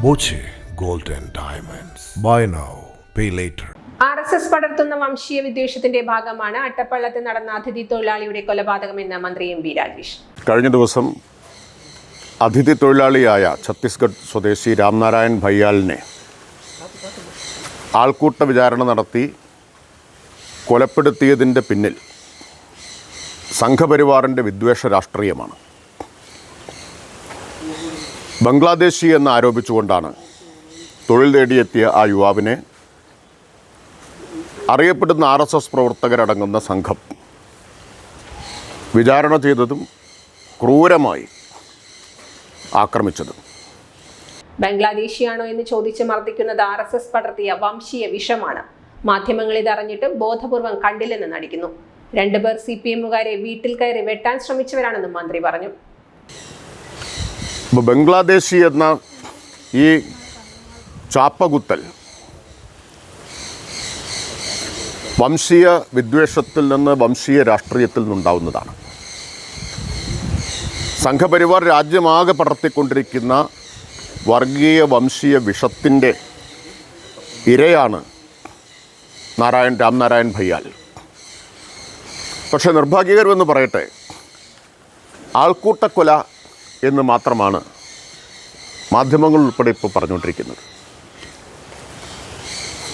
Boche gold and diamonds. Buy now pay later. RSS പടർത്തുന്ന വംശീയ വിദ്വേഷത്തിന്റെ ഭാഗമാണ് അട്ടപ്പള്ളത്ത് നടന്ന അതിഥി തൊഴിലാളിയുടെ കൊലപാതകമെന്ന് മന്ത്രി MB രാജേഷ്. കഴിഞ്ഞ ദിവസം അതിഥി തൊഴിലാളിയായ ഛത്തീസ്ഗഡ് സ്വദേശി രാംനാരായൺ ഭയ്യാലിനെ ആൾക്കൂട്ട വിചാരണ നടത്തി കൊലപ്പെടുത്തിയതിൻ്റെ പിന്നിൽ സംഘപരിവാറിൻ്റെ വിദ്വേഷ രാഷ്ട്രീയമാണ്. ബംഗ്ലാദേശി എന്ന് ആരോപിച്ചുകൊണ്ടാണ് തൊഴിൽ തേടിയെത്തിയ ആ യുവാവിനെ അറിയപ്പെടുന്ന RSS പ്രവർത്തകരടങ്ങുന്ന സംഘം വിചാരണ ചെയ്തതും ക്രൂരമായി ആക്രമിച്ചതും. ബംഗ്ലാദേശിയാണോ എന്ന് ചോദിച്ച് മർദ്ദിക്കുന്നത് RSS പടർത്തിയ വംശീയ വിഷമാണ്. മാധ്യമങ്ങൾ ഇതറിഞ്ഞിട്ടും ബോധപൂർവം കണ്ടില്ലെന്ന് നടിക്കുന്നു. 2 പേർ CPM-കാരെ വീട്ടിൽ കയറി വെട്ടാൻ ശ്രമിച്ചവരാണെന്നും മന്ത്രി പറഞ്ഞു. ബംഗ്ലാദേശി എന്ന ഈ ചാപ്പകുത്തൽ വംശീയ വിദ്വേഷത്തിൽ നിന്ന്, വംശീയ രാഷ്ട്രീയത്തിൽ നിന്നുണ്ടാവുന്നതാണ്. സംഘപരിവാർ രാജ്യമാകെ പടർത്തിക്കൊണ്ടിരിക്കുന്ന വർഗീയ വംശീയ വിഷത്തിൻ്റെ ഇരയാണ് രാംനാരായൺ ഭയ്യാൽ. പക്ഷേ നിർഭാഗ്യകരമെന്ന് പറയട്ടെ, ആൾക്കൂട്ടക്കൊല എന്ന് മാത്രമാണ് മാധ്യമങ്ങൾ ഉൾപ്പെടെ ഇപ്പോൾ പറഞ്ഞുകൊണ്ടിരിക്കുന്നത്.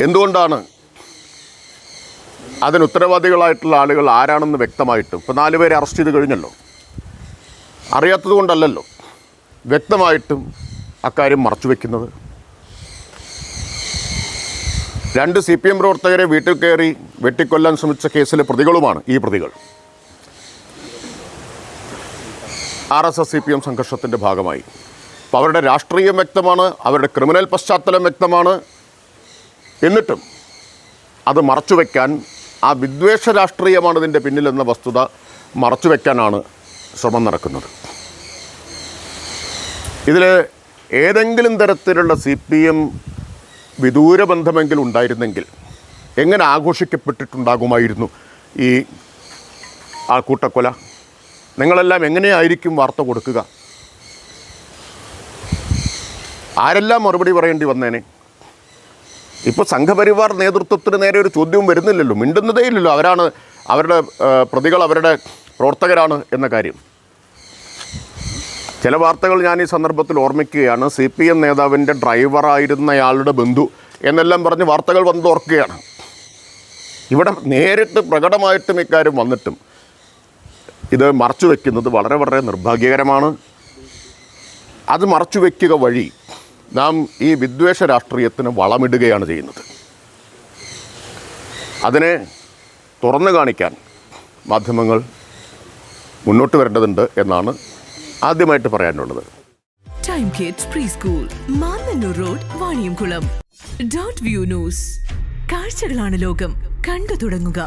എന്തുകൊണ്ടാണ് അതിന് ഉത്തരവാദികളായിട്ടുള്ള ആളുകൾ ആരാണെന്ന് വ്യക്തമായിട്ടും ഇപ്പോൾ 4 പേരെ അറസ്റ്റ് ചെയ്ത് കഴിഞ്ഞല്ലോ. അറിയാത്തത് കൊണ്ടല്ലല്ലോ, വ്യക്തമായിട്ടും അക്കാര്യം മറച്ചുവെക്കുന്നത്. 2 CPM പ്രവർത്തകരെ വീട്ടിൽ കയറി വെട്ടിക്കൊല്ലാൻ ശ്രമിച്ച കേസിലെ പ്രതികളുമാണ് ഈ പ്രതികൾ. RSS CPM സംഘർഷത്തിൻ്റെ ഭാഗമായി. അപ്പോൾ അവരുടെ രാഷ്ട്രീയം വ്യക്തമാണ്, അവരുടെ ക്രിമിനൽ പശ്ചാത്തലം വ്യക്തമാണ്. എന്നിട്ടും അത് മറച്ചുവെക്കാൻ, ആ വിദ്വേഷ രാഷ്ട്രീയമാണ് ഇതിൻ്റെ പിന്നിലെന്ന വസ്തുത മറച്ചുവെക്കാനാണ് ശ്രമം നടക്കുന്നത്. ഇതിൽ ഏതെങ്കിലും തരത്തിലുള്ള CPM വിദൂര ബന്ധമെങ്കിലും ഉണ്ടായിരുന്നെങ്കിൽ എങ്ങനെ ആഘോഷിക്കപ്പെട്ടിട്ടുണ്ടാകുമായിരുന്നു ഈ ആൾക്കൂട്ടക്കൊല? നിങ്ങളെല്ലാം എങ്ങനെയായിരിക്കും വാർത്ത കൊടുക്കുക? ആരെല്ലാം മറുപടി പറയേണ്ടി വന്നേനെ? ഇപ്പോൾ സംഘപരിവാർ നേതൃത്വത്തിന് നേരെ ഒരു ചോദ്യവും വരുന്നില്ലല്ലോ, മിണ്ടുന്നതേ ഇല്ലല്ലോ. അവരുടെ പ്രതികൾ അവരുടെ പ്രവർത്തകരാണ് എന്ന കാര്യം. ചില വാർത്തകൾ ഞാൻ ഈ സന്ദർഭത്തിൽ ഓർമ്മിക്കുകയാണ്. CPM നേതാവിൻ്റെ ഡ്രൈവറായിരുന്നയാളുടെ ബന്ധു എന്നെല്ലാം പറഞ്ഞ് വാർത്തകൾ വന്ന് ഓർക്കുകയാണ്. ഇവിടെ നേരിട്ട് പ്രകടമായിട്ടും ഇക്കാര്യം വന്നിട്ടും ഇത് മറച്ചുവെക്കുന്നത് വളരെ വളരെ നിർഭാഗ്യകരമാണ്. അത് മറച്ചുവെക്കുക വഴി നാം ഈ വിദ്വേഷ രാഷ്ട്രീയത്തിന് വളമിടുകയാണ് ചെയ്യുന്നത്. അതിനെ തുറന്നു കാണിക്കാൻ മാധ്യമങ്ങൾ മുന്നോട്ട് വരേണ്ടതുണ്ട് എന്നാണ് ആദ്യമായിട്ട് പറയാനുള്ളത്. Time kids pre school, Mannannur road, Vaniyamkulam. .view news. കാഴ്ചകളാണ് ലോകം, കണ്ടു തുടങ്ങുക.